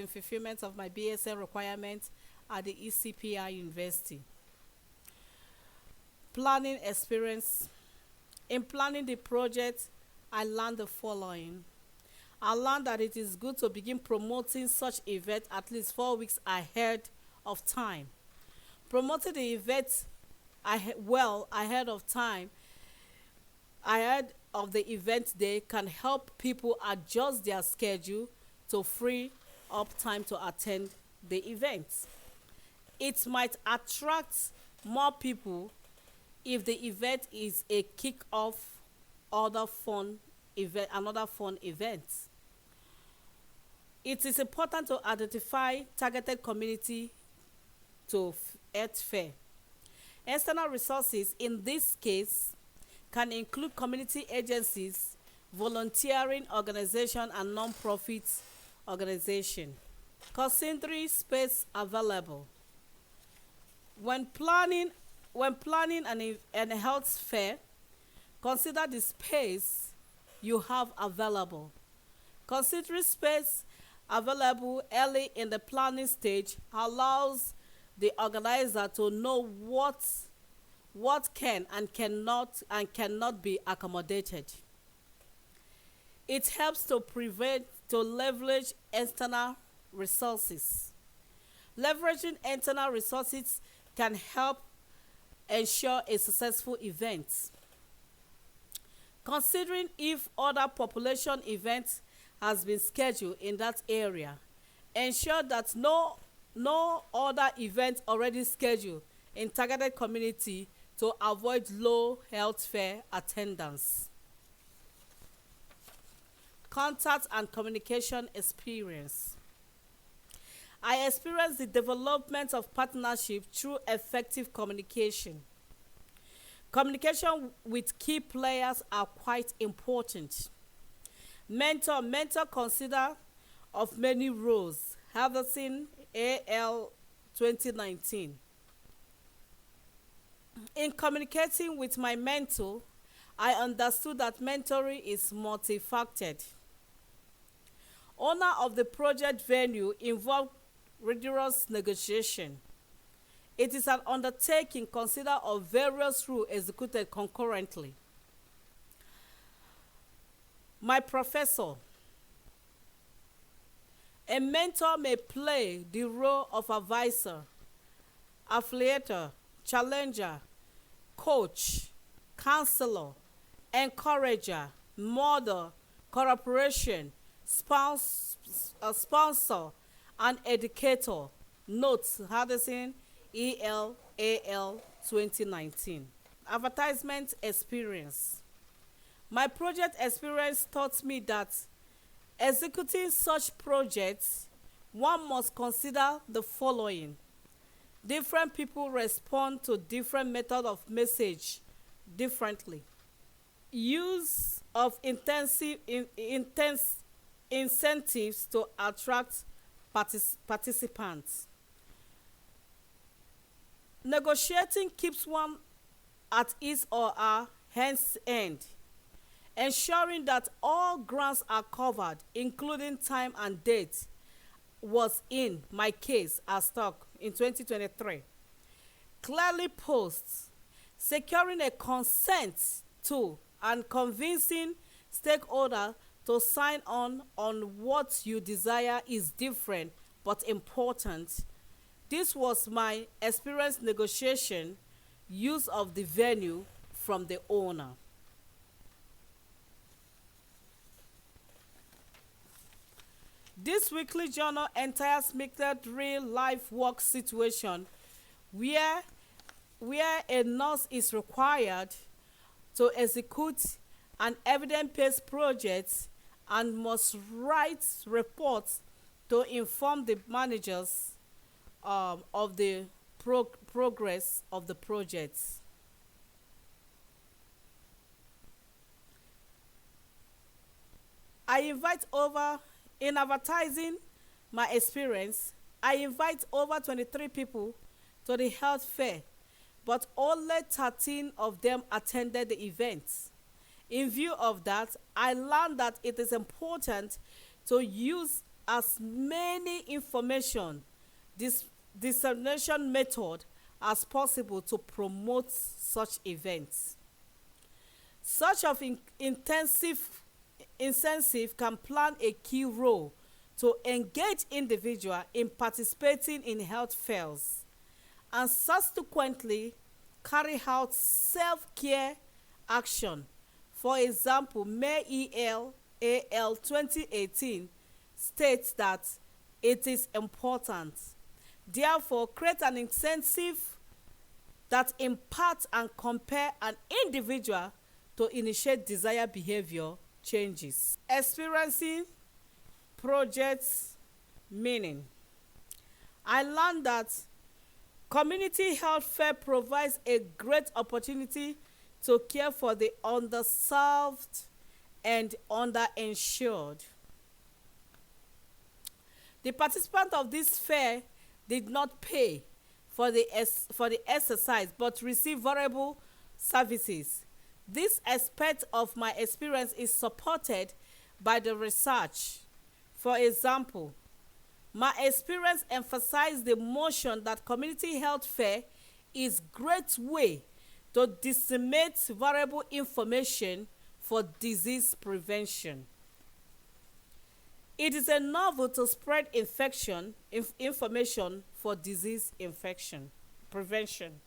in fulfillment of my BSN requirements at the ECPI University. Planning experience. In planning the project, I learned the following. I learned that it is good to begin promoting such event at least 4 weeks ahead of time. Promoting the event well ahead of time, ahead of the event day, can help people adjust their schedule to free up time to attend the event. It might attract more people if the event is a kick-off another fun event. It is important to identify targeted community to earth fair. External resources in this case can include community agencies, volunteering organization, and non-profit organization. Considering space available. When planning an health fair, consider the space you have available. Considering space available early in the planning stage allows the organizer to know what can and cannot be accommodated. It helps to leverage external resources. Leveraging internal resources can help ensure a successful event. Considering if other population events has been scheduled in that area, ensure that no other event already scheduled in targeted community to avoid low health fair attendance. Contact and communication experience. I experienced the development of partnership through effective communication. Communication with key players are quite important. Mentor consider of many roles. Harvesting AL 2019. In communicating with my mentor, I understood that mentoring is multifaceted. Owner of the project venue involved rigorous negotiation. It is an undertaking considered of various rules executed concurrently. My professor. A mentor may play the role of advisor, affiliator, challenger, coach, counselor, encourager, model, cooperation, sponsor, and educator. Notes Harrison ELAL 2019. Advertisement experience. My project experience taught me that executing such projects, one must consider the following. Different people respond to different methods of message differently. Use of intense incentives to attract participants. Negotiating keeps one at his or her hand's end, ensuring that all grounds are covered, including time and date, was in my case as talk in 2023. Clearly posts, securing a consent to and convincing stakeholder to sign on what you desire is different but important. This was my experience negotiation, use of the venue from the owner. This weekly journal enters mixed real-life work situation where a nurse is required to execute an evidence-based project and must write reports to inform the managers of the progress of the project. In advertising my experience, I invite over 23 people to the health fair, but only 13 of them attended the event. In view of that, I learned that it is important to use as many information dissemination method as possible to promote such events. Such of intensive incentive can play a key role to engage individual in participating in health fairs and subsequently carry out self-care action. For example, May ELAL 2018 states that it is important. Therefore, create an incentive that impacts and compel an individual to initiate desired behavior changes. Experiencing projects meaning. I learned that community health fair provides a great opportunity to care for the underserved and underinsured. The participants of this fair did not pay for the exercise but receive valuable services. This aspect of my experience is supported by the research. For example, my experience emphasized the notion that community health fair is a great way to disseminate valuable information for disease prevention. It is a novel to spread information for disease prevention.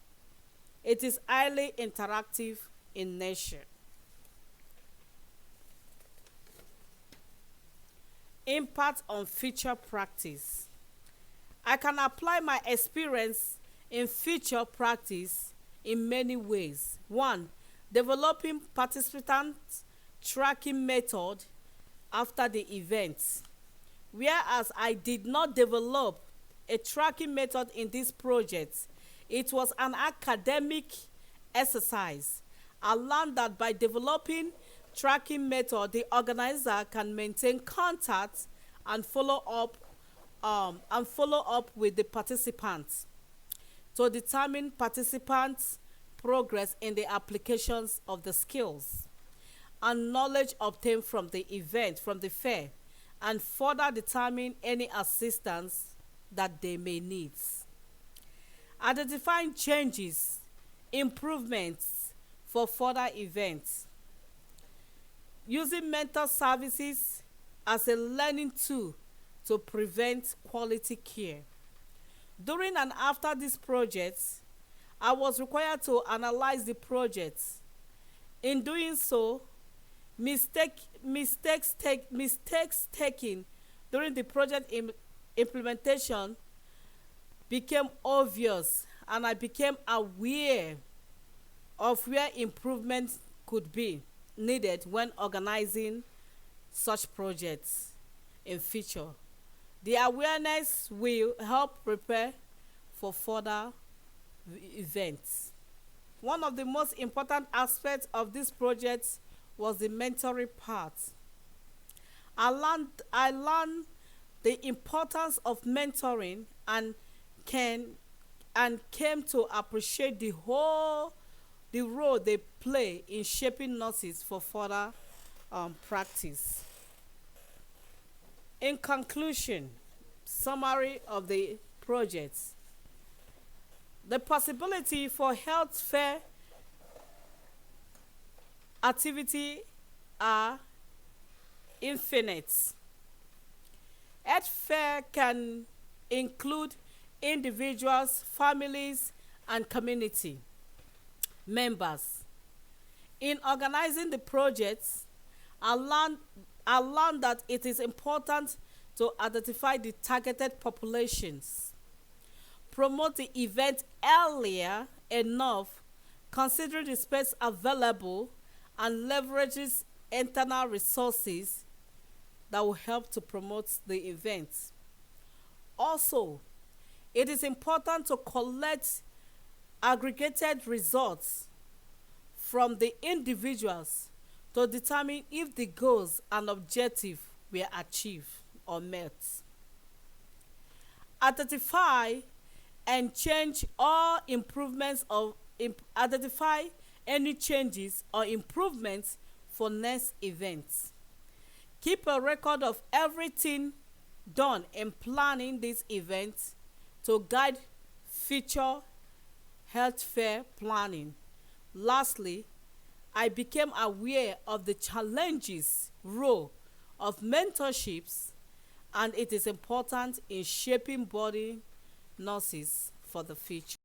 It is highly interactive in nature. Impact on future practice. I can apply my experience in future practice in many ways. 1. Developing participant tracking method after the event. Whereas I did not develop a tracking method in this project, it was an academic exercise. I learned that by developing tracking method, the organizer can maintain contact and follow up with the participants to determine participants' progress in the applications of the skills and knowledge obtained from the event, from the fair, and further determine any assistance that they may need. Identifying changes, improvements for further events. Using mentor services as a learning tool to prevent quality care. During and after this project, I was required to analyze the project. In doing so, mistakes taken during the project implementation became obvious, and I became aware of where improvements could be needed when organizing such projects in future. The awareness will help prepare for further events. One of the most important aspects of this project was the mentoring part. I learned the importance of mentoring and came to appreciate the role they play in shaping nurses for further practice. In conclusion, summary of the project. The possibility for health fair activity are infinite. Health fair can include individuals, families, and community members. In organizing the projects, I learned that it is important to identify the targeted populations, promote the event earlier enough, considering the space available, and leverages internal resources that will help to promote the event. Also, it is important to collect aggregated results from the individuals to determine if the goals and objectives were achieved or met. Identify and change all improvements identify any changes or improvements for next events. Keep a record of everything done in planning this event to guide future health fair planning. Lastly, I became aware of the challenges role of mentorships, and it is important in shaping body nurses for the future.